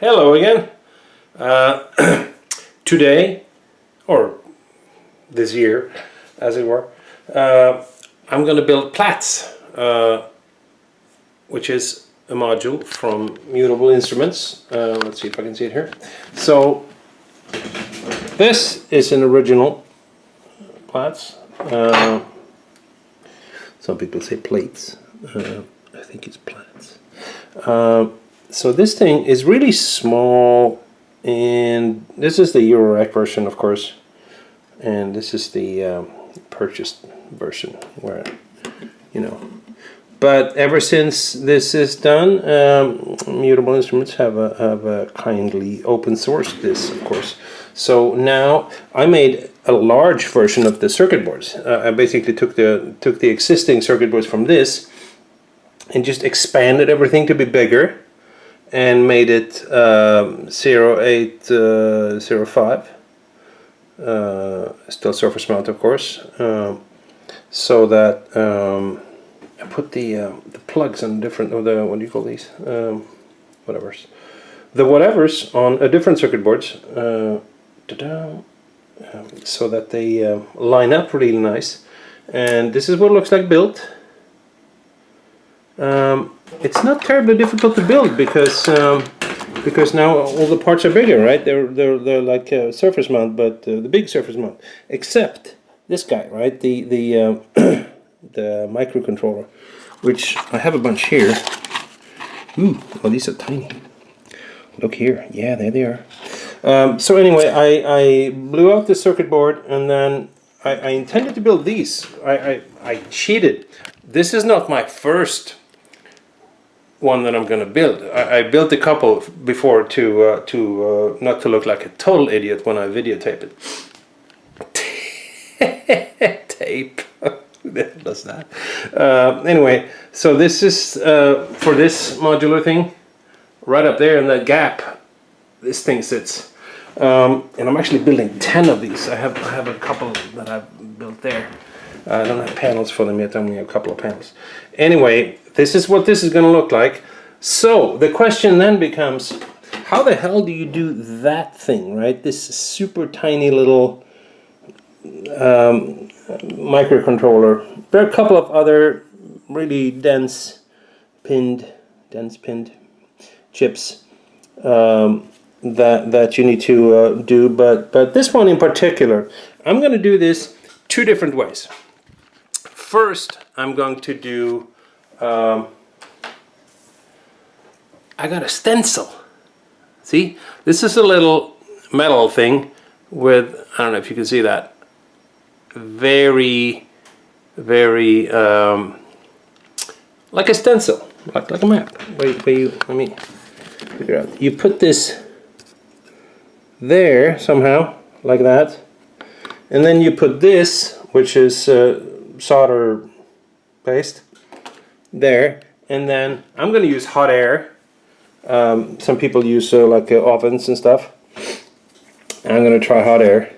Hello again. Today, or this year, as it were, I'm going to build Plaits, which is a module from Mutable Instruments. Let's see if I can see it here. So this is an original Plaits. Some people say Plaits. I think it's Plaits. So this thing is really small, and this is the Eurorack version, of course, and this is the purchased version, where, you know. But ever since this is done, Mutable Instruments have kindly open sourced this, of course. So now I made a large version of the circuit boards. I basically took the existing circuit boards from this and just expanded everything to be bigger, and made it 0805, still surface mount, of course, so that I put the plugs on different, or the, what do you call these, whatevers, the whatevers on a different circuit boards, so that they line up really nice. And this is what it looks like built. It's not terribly difficult to build because now all the parts are bigger, right? They're like surface mount, but the big surface mount, except this guy, right? The microcontroller, which I have a bunch here. Ooh, oh, these are tiny. Look here, yeah, there they are. So anyway, I blew out the circuit board, and then I intended to build these. I cheated. This is not my first one that I'm going to build. I built a couple before to not to look like a total idiot when I videotape it. Tape. Who the hell does that? Anyway, so this is for this modular thing, right up there in that gap. This thing sits, and I'm actually building 10 of these. I have a couple that I've built there. I don't have panels for them yet. I only have a couple of panels. Anyway, this is what this is going to look like. So the question then becomes, how the hell do you do that thing, right? This super tiny little microcontroller. There are a couple of other really dense pinned chips that you need to do, but this one in particular, I'm going to do this two different ways. First, I'm going to do, I got a stencil. See, this is a little metal thing with, I don't know if you can see that, very like a stencil, like a map. Where you, let me figure out. You put this there somehow, like that, and then you put this, which is solder paste, there, and then I'm going to use hot air. Some people use like ovens and stuff. I'm going to try hot air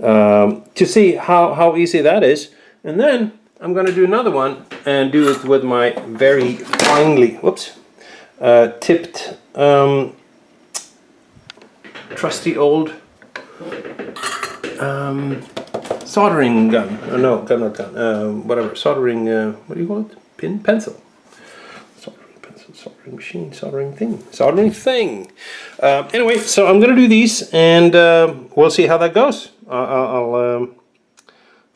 to see how easy that is, and then I'm going to do another one and do it with my very finely tipped trusty old soldering gun. No, not gun. Whatever. Soldering. What do you call it? Pencil. Soldering pencil. Soldering machine. Soldering thing. Anyway, so I'm gonna do these, and we'll see how that goes. I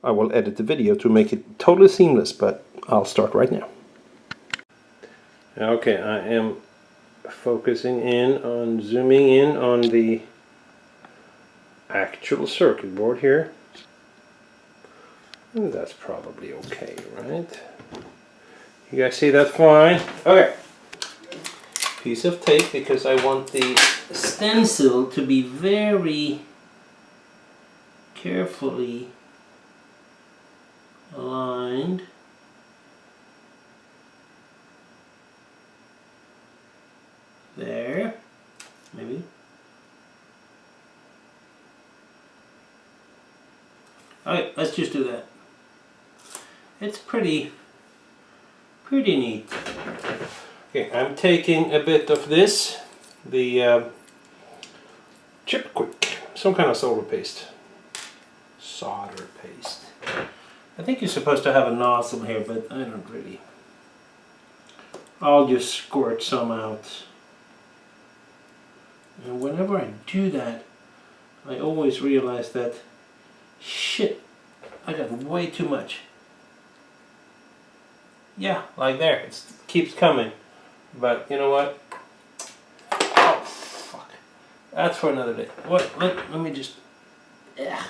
will edit the video to make it totally seamless, but I'll start right now. Okay, I am focusing in on, zooming in on the actual circuit board here. And that's probably okay, right? You guys see that fine? Okay. Piece of tape, because I want the stencil to be very carefully aligned. There, maybe. Alright, let's just do that. It's pretty neat. Okay, I'm taking a bit of this the chip quick, some kind of solder paste. Solder paste. I think you're supposed to have a nozzle here, but I don't really. I'll just squirt some out. And whenever I do that, I always realize that, shit, I got way too much. Yeah, like there, it keeps coming. But you know what? Oh, fuck. That's for another day. Let me just, yeah.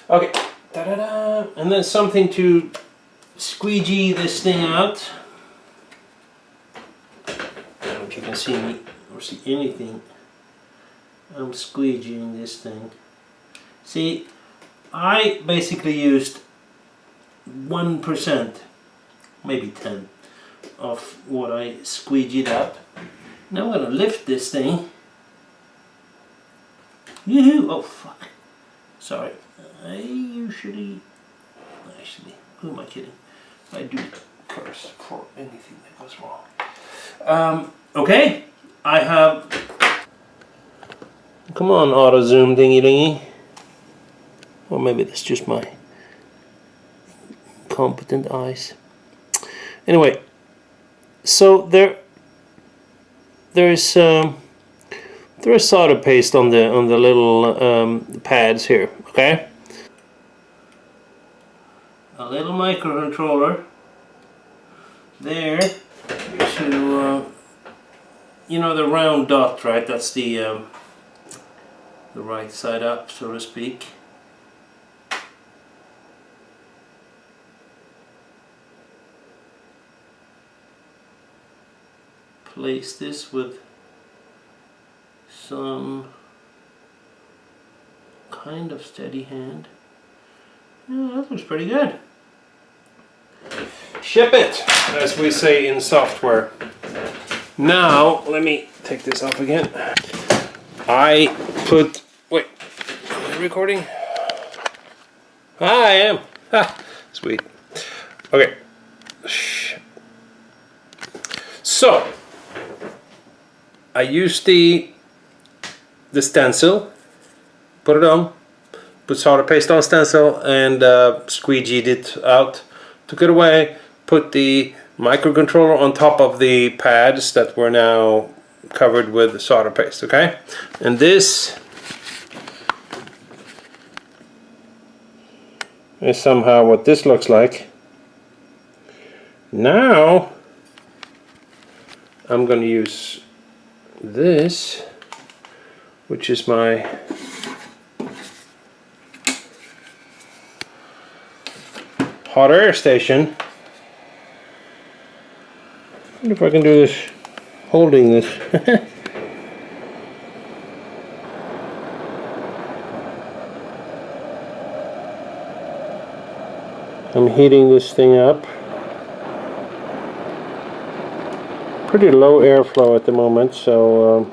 Okay, da-da-da. And then something to squeegee this thing out. I don't know if you can see me or see anything. I'm squeegeeing this thing. See, I basically used 1%, maybe 10, of what I squeegeed up. Now I'm gonna lift this thing. Yoo-hoo! Oh fuck. Sorry. I usually, actually, who am I kidding? I do curse for anything that goes wrong. Okay, I have. Come on, auto zoom thingy dingy. Or maybe that's just my competent eyes. Anyway, so there is solder paste on the little pads here. Okay, a little microcontroller there to you know, the round dot, right? That's the right side up, so to speak. Place this with some kind of steady hand. Yeah, that looks pretty good. Ship it, as we say in software. Now, let me take this off again. I put, wait, am I recording? I am. Ah, sweet. Okay. So, I used the stencil, put it on, put solder paste on stencil, and squeegeed it out, took it away, put the microcontroller on top of the pads that were now covered with solder paste, okay? And this is somehow what this looks like. Now I'm going to use this, which is my hot air station. I wonder if I can do this holding this. I'm heating this thing up. Pretty low airflow at the moment, so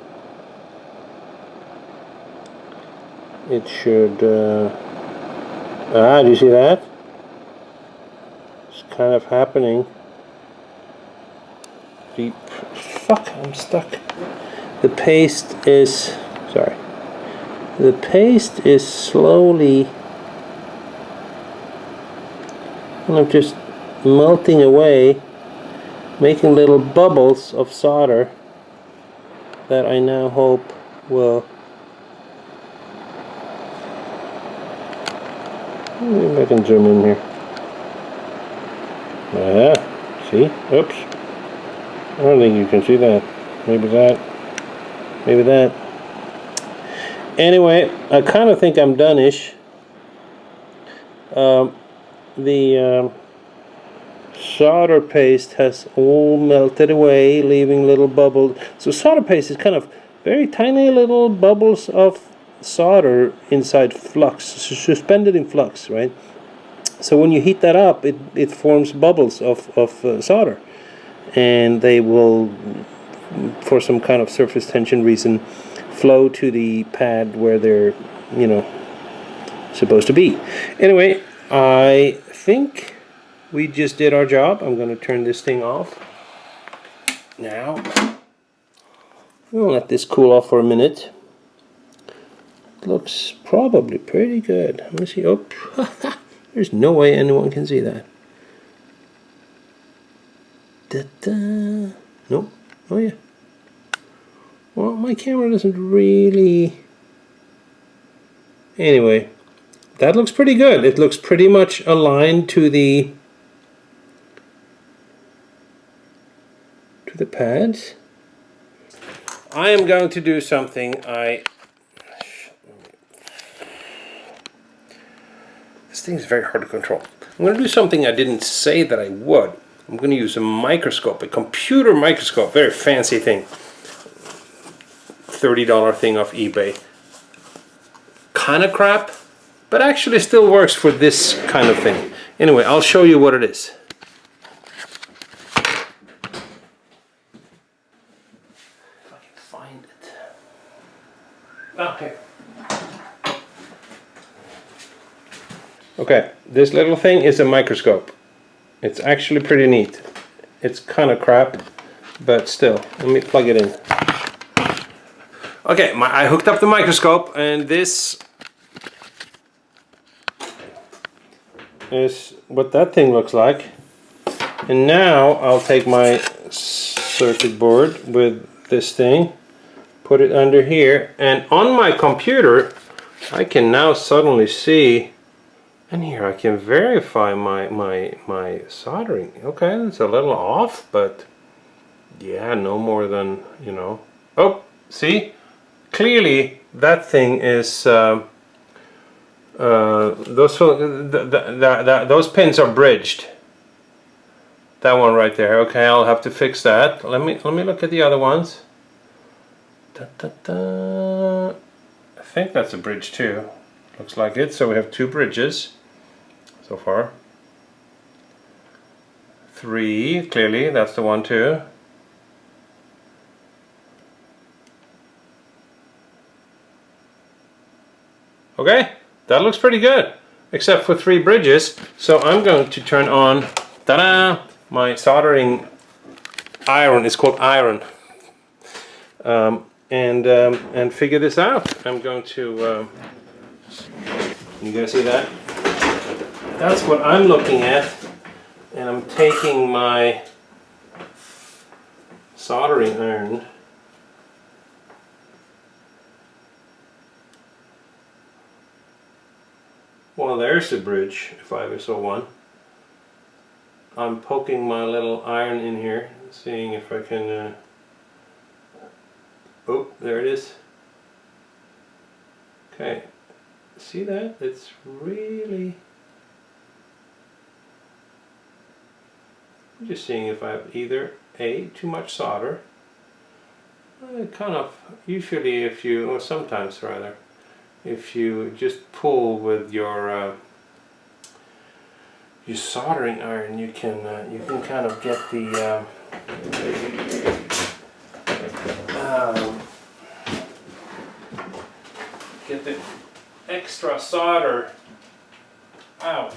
it should. Do you see that? It's kind of happening. Deep. Fuck, I'm stuck. The paste is. Sorry. The paste is slowly. kind of just melting away, making little bubbles of solder that I now hope will. Maybe I can zoom in here. Yeah, see? Oops. I don't think you can see that. Maybe that. Maybe that. Anyway, I kind of think I'm done-ish. The solder paste has all melted away, leaving little bubbles. So solder paste is kind of very tiny little bubbles of solder inside flux, suspended in flux, right? So when you heat that up, it forms bubbles of solder, and they will, for some kind of surface tension reason, flow to the pad where they're, you know, supposed to be. Anyway, I think we just did our job. I'm going to turn this thing off now. We'll let this cool off for a minute. It looks probably pretty good. Let me see. Oh, there's no way anyone can see that. Da-da. Nope. Oh yeah. Well, my camera doesn't really... Anyway, that looks pretty good. It looks pretty much aligned to the pads. I am going to do something this thing is very hard to control. I'm going to do something I didn't say that I would. I'm going to use a microscope, a computer microscope, very fancy thing. $30 thing off eBay. Kind of crap, but actually still works for this kind of thing. Anyway, I'll show you what it is. If I can find it. Okay. Okay, this little thing is a microscope. It's actually pretty neat. It's kind of crap, but still. Let me plug it in. Okay, I hooked up the microscope, and this is what that thing looks like. And now I'll take my circuit board with this thing, put it under here, and on my computer I can now suddenly see, and here I can verify my soldering. Okay, it's a little off, but yeah, no more than, you know. Oh, see? Clearly that thing is those pins are bridged. That one right there. Okay, I'll have to fix that. Let me look at the other ones. Da, da, da. I think that's a bridge too. Looks like it. So we have 2 bridges so far. 3, clearly, that's the one too. Okay, that looks pretty good, except for 3 bridges. So I'm going to turn on, ta-da, my soldering iron. It's called iron, and figure this out. I'm going to. You guys see that? That's what I'm looking at, and I'm taking my soldering iron. Well, there's the bridge, if I ever saw one. I'm poking my little iron in here, seeing if I can... Oh, there it is. Okay, see that? It's really... I'm just seeing if I have either A, too much solder. Kind of, usually if you, or sometimes rather, if you just pull with your soldering iron, you can kind of get the extra solder out.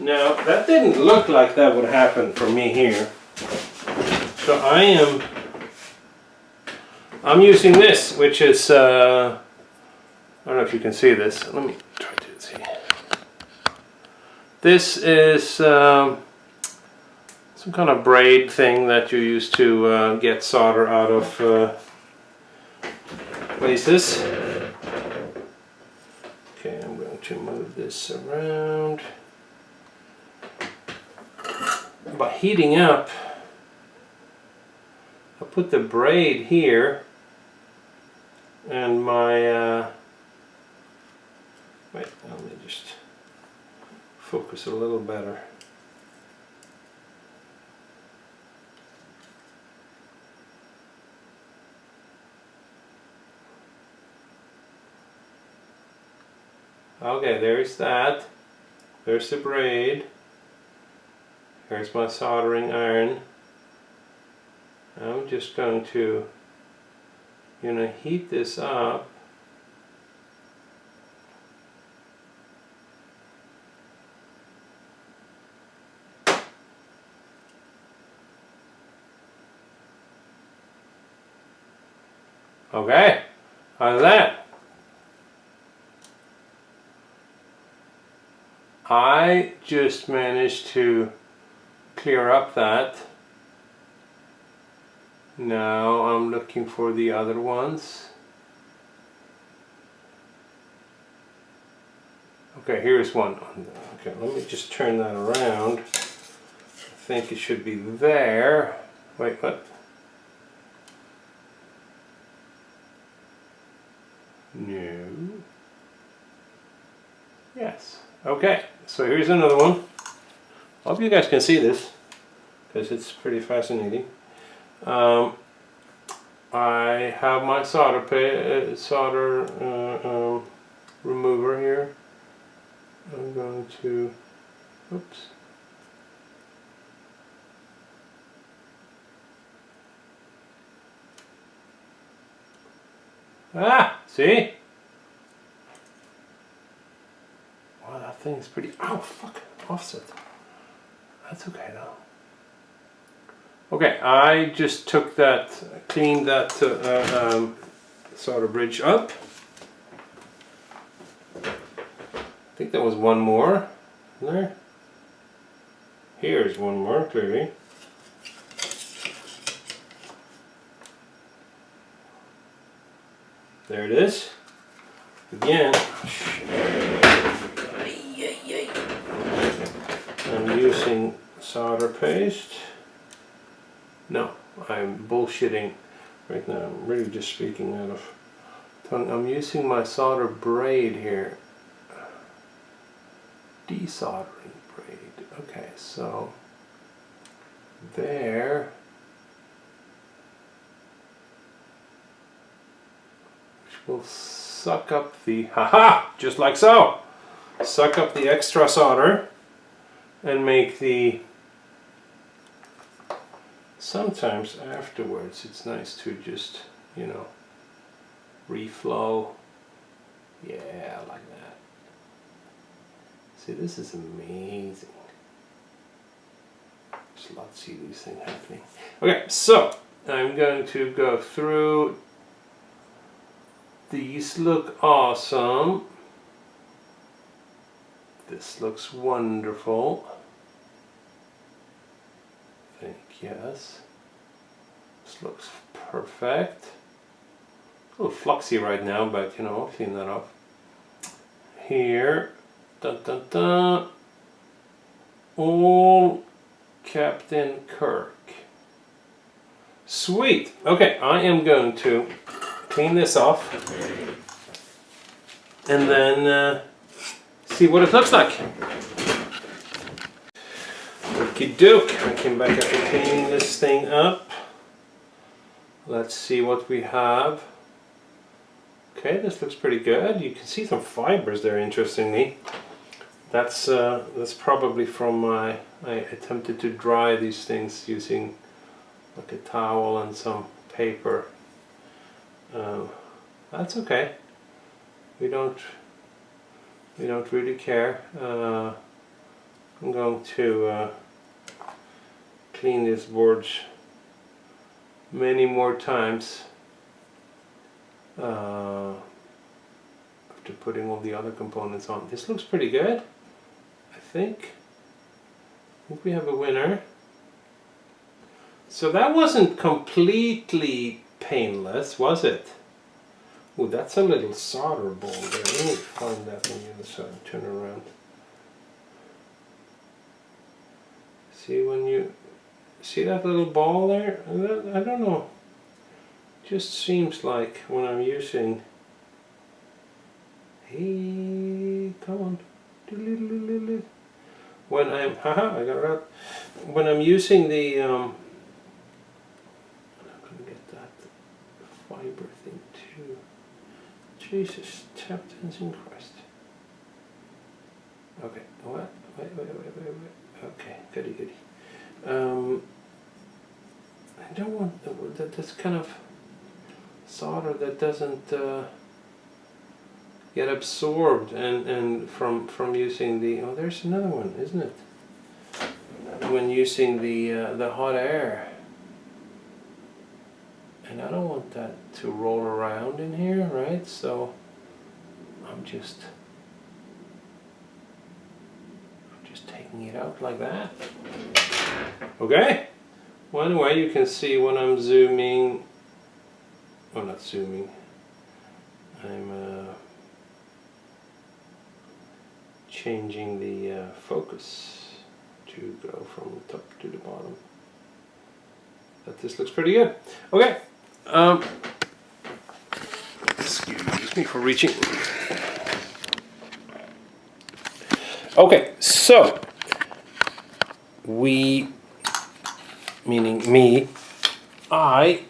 Now that didn't look like that would happen for me here, so I'm using this, which is I don't know if you can see this. Let me try to see. This is some kind of braid thing that you use to get solder out of places. Okay, I'm going to move this around. By heating up, I put the braid here, and my wait, let me just focus a little better. Okay, there's that. There's the braid. Here's my soldering iron. I'm just going to, heat this up. Okay, how's that? I just managed to clear up that. Now I'm looking for the other ones. Okay, here's one. Okay, let me just turn that around. I think it should be there. Wait, what? No. Yes. Okay, so here's another one. I hope you guys can see this, because it's pretty fascinating. I have my solder remover here. I'm going to, oops. Ah, see? Wow, that thing is pretty, ow, fuck, offset. That's okay though. Okay, I just took that, cleaned that solder bridge up. I think there was one more in there. Here's one more, clearly. There it is. Again, I'm using solder paste. No, I'm bullshitting right now. I'm really just speaking out of tongue. I'm using my solder braid here. Desoldering braid. Okay, so there. Which will suck up the, haha, just like so. Suck up the extra solder and make the, sometimes afterwards it's nice to just, you know, reflow. Yeah, like that. See, this is amazing. Just love to see these things happening. Okay, so I'm going to go through. These look awesome. This looks wonderful. I think yes. This looks perfect. A little fluxy right now, but you know, I'll clean that up. Here, dun dun dun. All Captain Kirk. Sweet. Okay, I am going to clean this off and then see what it looks like. Okie doke. I came back after cleaning this thing up. Let's see what we have. Okay, this looks pretty good. You can see some fibers there, interestingly. That's probably from my, I attempted to dry these things using like a towel and some paper. That's okay. We don't really care. I'm going to clean these boards many more times after putting all the other components on. This looks pretty good. I think we have a winner. So that wasn't completely painless, was it? Oh, that's a little solder ball there. Let me find that on the other side. Turn around. See when you see that little ball there? I don't know. Just seems like when I'm using. Hey, come on. When I'm, haha, I got it out. When I'm using the, I'm gonna get that fiber thing too. Jesus, Captain's in Christ. Okay, what? Wait. Okay, goody. I don't want this kind of solder that doesn't get absorbed and from using the, oh, there's another one, isn't it? When using the hot air And I don't want that to roll around in here, right? So I'm just taking it out like that. Okay. Well, anyway, you can see when I'm zooming, well, not zooming, I'm changing the focus to go from the top to the bottom. But this looks pretty good. Okay. Excuse me for reaching. Okay, so we, meaning me, I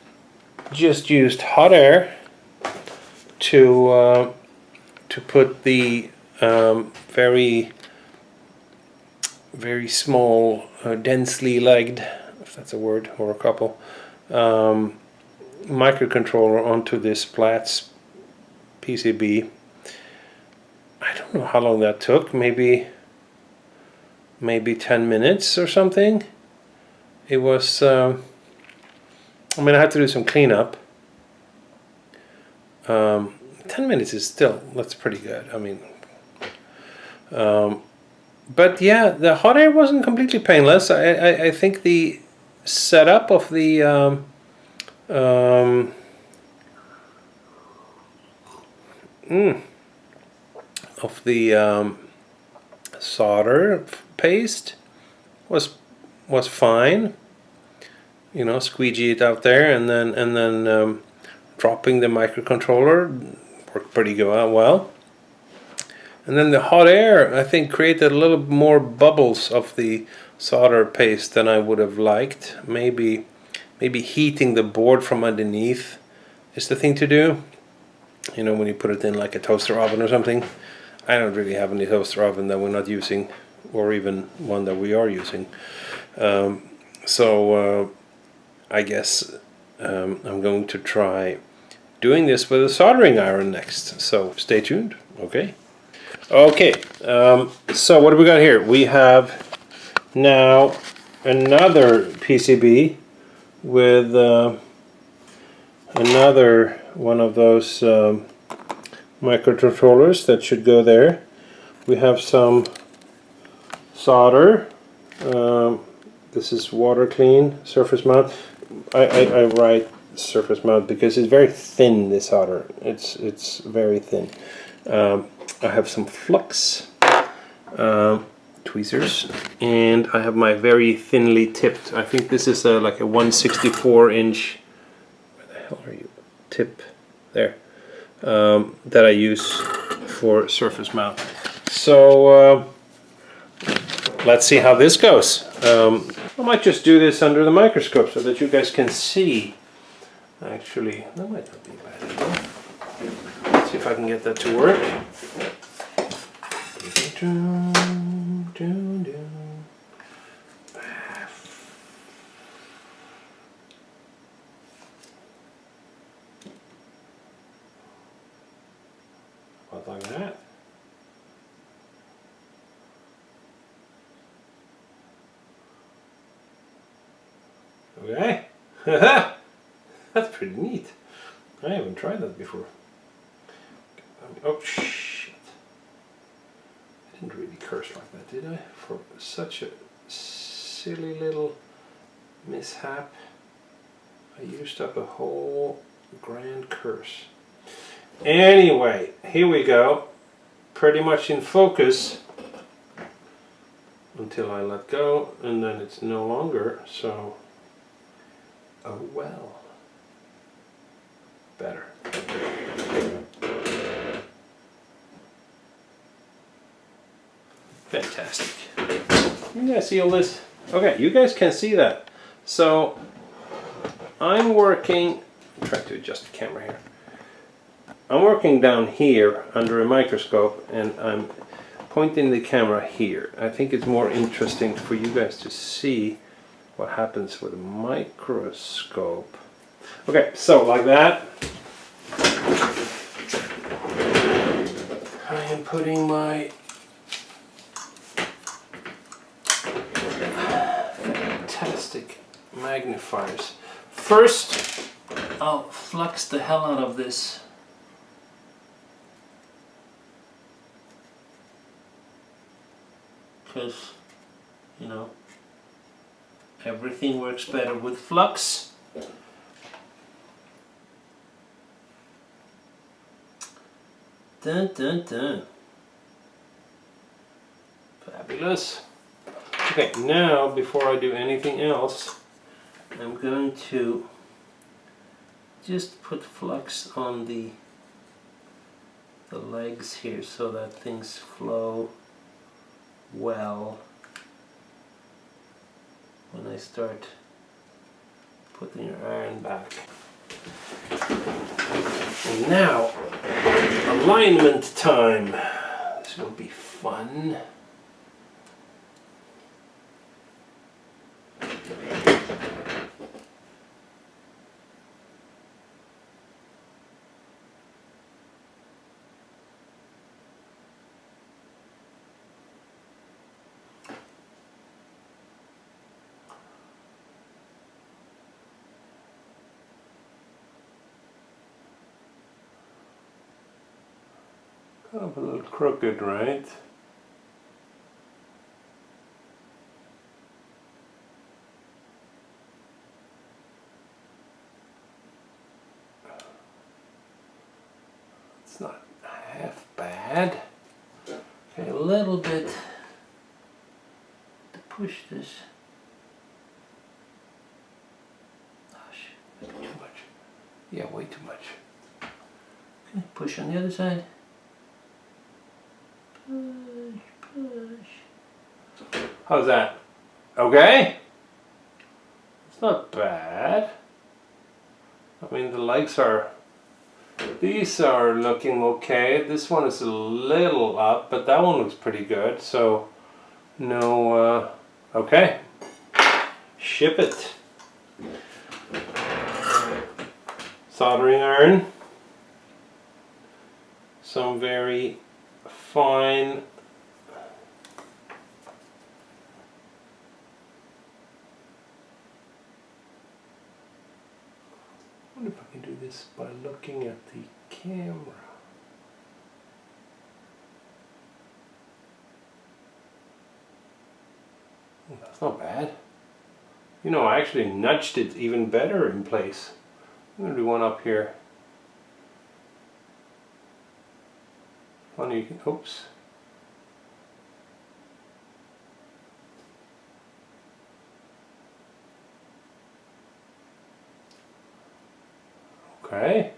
just used hot air to put the very small, densely legged, if that's a word or a couple, microcontroller onto this Plaits PCB. I don't know how long that took, maybe 10 minutes or something. It was, I mean, I had to do some cleanup. 10 minutes is still, that's pretty good. I mean, but yeah, the hot air wasn't completely painless. I think the setup of the solder paste was fine. You know, squeegee it out there, and then dropping the microcontroller worked pretty good, well. And then the hot air, I think, created a little more bubbles of the solder paste than I would have liked. Maybe heating the board from underneath is the thing to do. You know, when you put it in like a toaster oven or something. I don't really have any toaster oven that we're not using, or even one that we are using. So I guess I'm going to try doing this with a soldering iron next. So stay tuned. Okay. Okay. So what do we got here? We have now another PCB with another one of those microcontrollers that should go there. We have some solder. This is water clean surface mount. I write surface mount because it's very thin, this solder. It's very thin. I have some flux tweezers, and I have my very thinly tipped, I think this is like a 1/64 inch, where the hell are you, tip there, that I use for surface mount. So let's see how this goes. I might just do this under the microscope so that you guys can see. Actually, that might not be bad. Let's see if I can get that to work. About like that. Okay. That's pretty neat. I haven't tried that before. Oh shit. I didn't really curse like that, did I? For such a silly little mishap, I used up a whole grand curse. Anyway, here we go. Pretty much in focus until I let go, and then it's no longer, so oh well. Better. Fantastic. You guys see all this? Okay, you guys can see that. So I'm working, try to adjust the camera here. I'm working down here under a microscope, and I'm pointing the camera here. I think it's more interesting for you guys to see what happens with a microscope. Okay, so like that. I am putting my fantastic magnifiers. First, I'll flux the hell out of this. Because, you know, everything works better with flux. Dun dun dun. Fabulous. Okay, now before I do anything else, I'm going to just put flux on the legs here so that things flow well when I start putting your iron back. And now, alignment time. This will be fun. Kind of a little crooked, right? It's not half bad. Okay, a little bit to push this. Gosh, maybe too much. Yeah, way too much. Okay, push on the other side. Push. How's that? Okay? It's not bad. I mean, the legs are, these are looking okay. This one is a little up, but that one looks pretty good. So, no, okay. Ship it. Soldering iron. Some very fine I wonder if I can do this by looking at the camera. Oh, that's not bad. You know, I actually nudged it even better in place. I'm going to do one up here. Funny, you can, oops. Okay.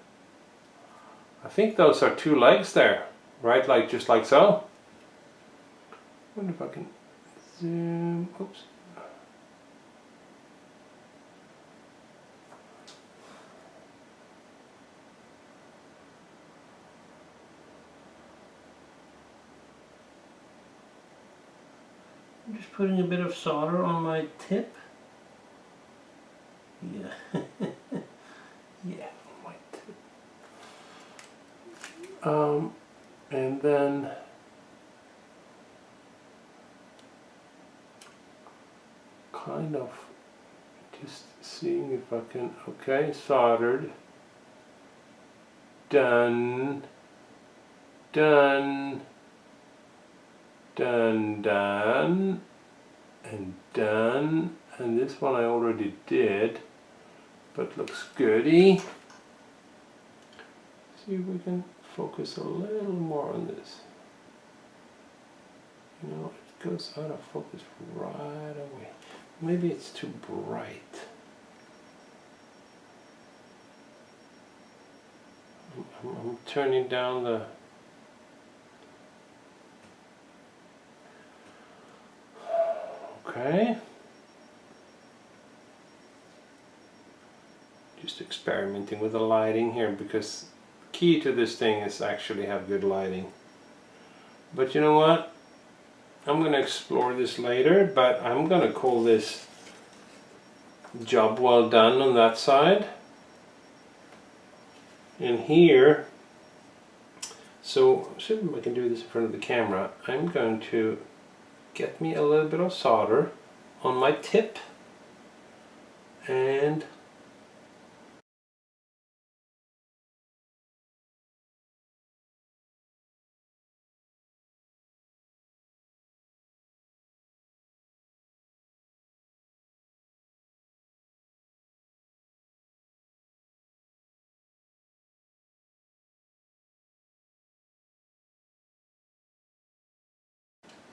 I think those are two legs there, right? Like just like so. I wonder if I can zoom. Oops. I'm just putting a bit of solder on my tip. Yeah. Yeah, on my tip. And then kind of just seeing if I can, okay, soldered, done, done, done, done, and done, and this one I already did, but looks goody. See if we can focus a little more on this. You know, it goes out of focus right away. Maybe it's too bright. I'm turning down the okay. Just experimenting with the lighting here, because the key to this thing is actually have good lighting. But you know what? I'm going to explore this later, but I'm going to call this job well done on that side. And here, so see if I can do this in front of the camera. I'm going to get me a little bit of solder on my tip and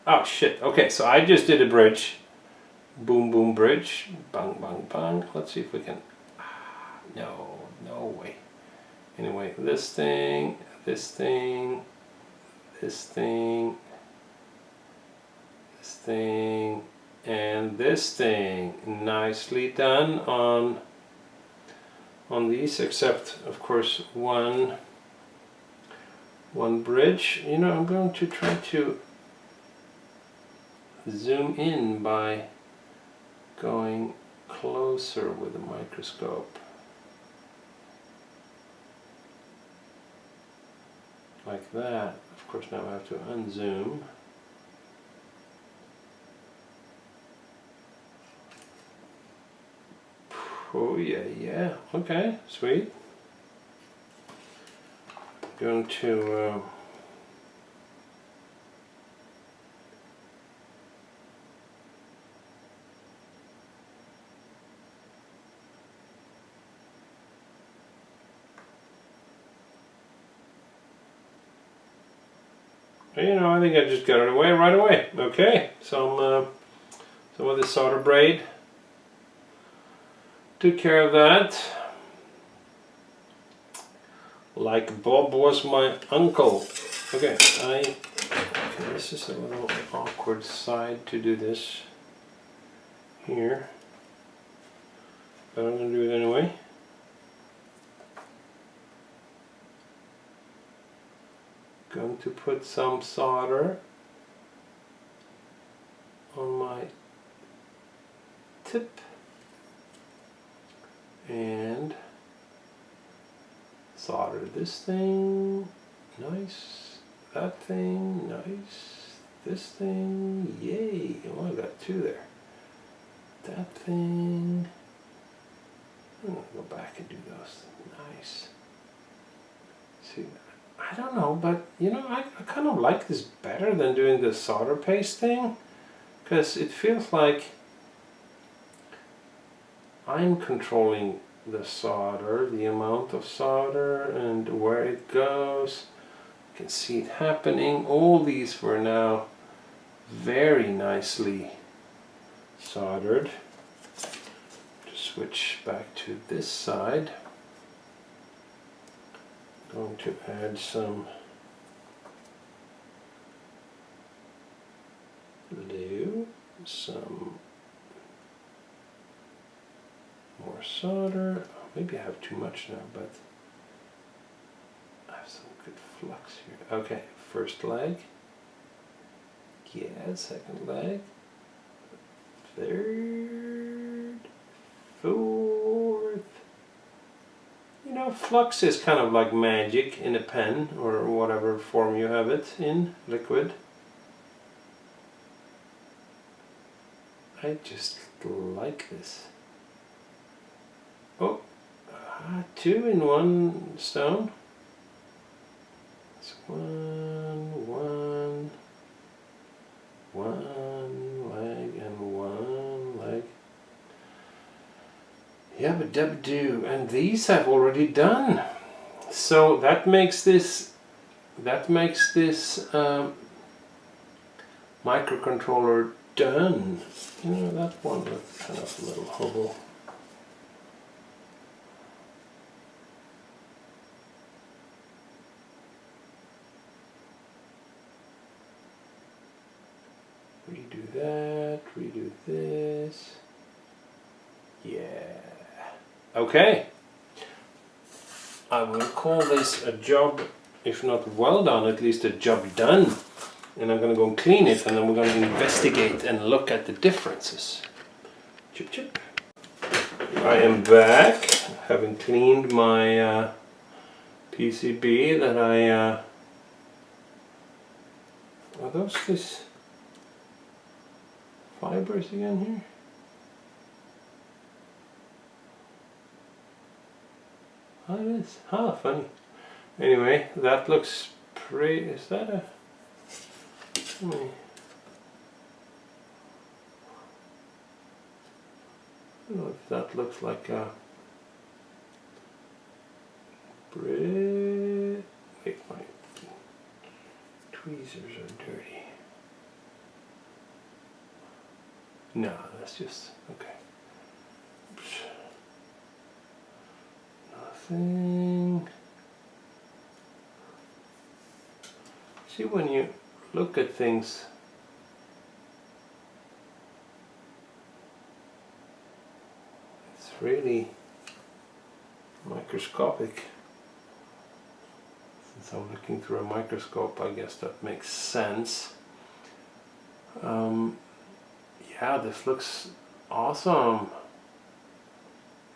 Oh shit, okay, so I just did a bridge. Boom, boom, bridge. Bang, bang, bang. Let's see if we can... No, no way. Anyway, this thing, this thing, this thing, this thing, and this thing. Nicely done on these, except of course one bridge. You know, I'm going to try to zoom in by going closer with the microscope. Like that. Of course now I have to unzoom. Oh yeah, yeah. Okay, sweet. Going to you know, I think I just got it away right away. Okay, some of the solder braid took care of that. Like Bob was my uncle. Okay, this is a little awkward side to do this here, but I'm going to do it anyway. Going to put some solder on my tip and solder this thing, nice, that thing, nice, this thing, yay, oh, I got two there, that thing, I'm going to go back and do those, nice. See, I don't know, but you know, I kind of like this better than doing the solder paste thing, because it feels like I'm controlling the solder, the amount of solder and where it goes. You can see it happening. All these were now very nicely soldered. To switch back to this side, I'm going to add some glue, some more solder. Oh, maybe I have too much now, but I have some good flux here. Okay, first leg. Yeah, second leg. Third. Fourth. You know, flux is kind of like magic in a pen or whatever form you have it in, liquid. I just like this. Oh, two in one stone. It's one leg and one leg. Yabba dabba do, and these I've already done. So that makes this microcontroller done. You know, that one looked kind of a little hobo. Redo that, redo this. Yeah. Okay. I will call this a job, if not well done, at least a job done. And I'm going to go and clean it, and then we're going to investigate and look at the differences. Chip chip. I am back, having cleaned my PCB that are those this fibers again here? Oh, it is. Ah, funny. Anyway, that looks pretty. Is that a? I don't know if that looks like a brick. Wait, my tweezers are dirty. No, that's just okay. Nothing. See, when you look at things, it's really microscopic. Since I'm looking through a microscope, I guess that makes sense. Yeah, this looks awesome.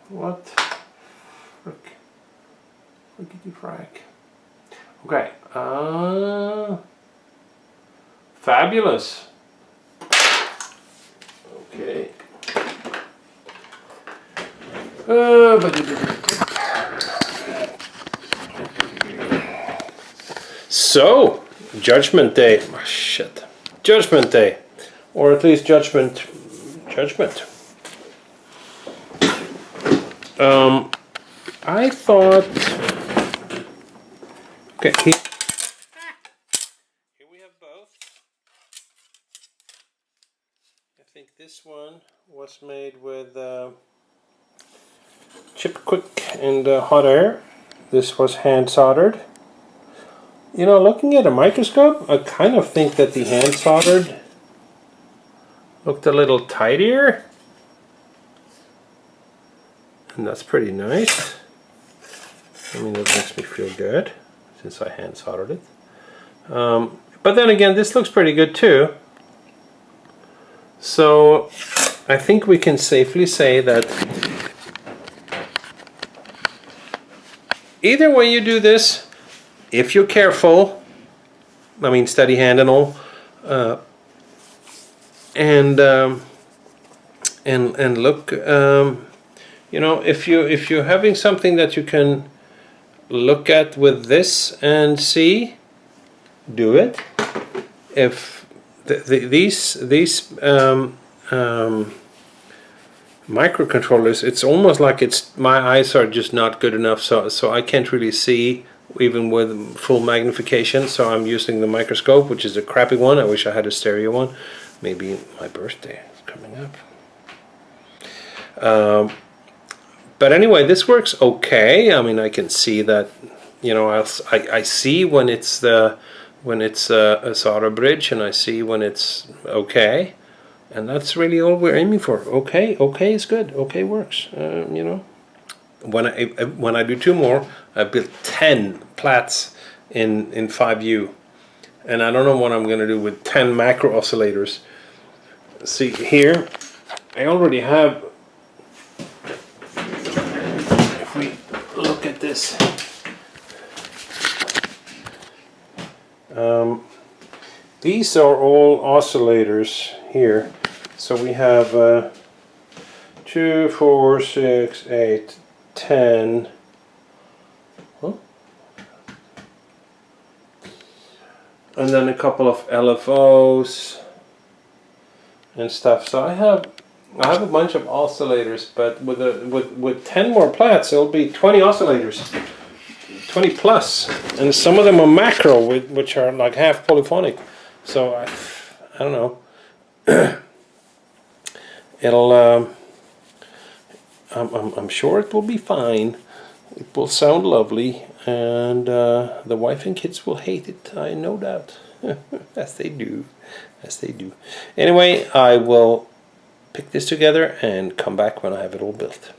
What? Frick. Frickety frack. Okay. Fabulous. Okay. So, Judgment Day. Oh, shit. Judgment Day. Or at least Judgment. I thought. Okay, here we have both. I think this one was made with chip quick and hot air. This was hand soldered. You know, looking at a microscope, I kind of think that the hand soldered looked a little tidier. And that's pretty nice. I mean, that makes me feel good since I hand soldered it. But then again, this looks pretty good too. So I think we can safely say that either way you do this, if you're careful, I mean steady hand and all, and look, you know, if you're having something that you can look at with this and see, do it. If these microcontrollers, it's almost like my eyes are just not good enough, so I can't really see even with full magnification, so I'm using the microscope, which is a crappy one. I wish I had a stereo one. Maybe my birthday is coming up. But anyway, this works okay. I mean, I can see that, you know, I see when it's a solder bridge, and I see when it's okay, and that's really all we're aiming for. Okay is good. Okay works. You know, when I do two more, I built 10 Plaits in 5U, and I don't know what I'm going to do with 10 macro oscillators. See here, I already have. If we look at this, these are all oscillators here. So we have 2, 4, 6, 8, 10. And then a couple of LFOs and stuff. So I have a bunch of oscillators, but with 10 more Plaits, it'll be 20 oscillators, 20 plus, and some of them are macro, which are like half polyphonic. So I don't know. It'll. I'm sure it will be fine. It will sound lovely, and the wife and kids will hate it. I no doubt, as they do. Anyway, I will pick this together and come back when I have it all built.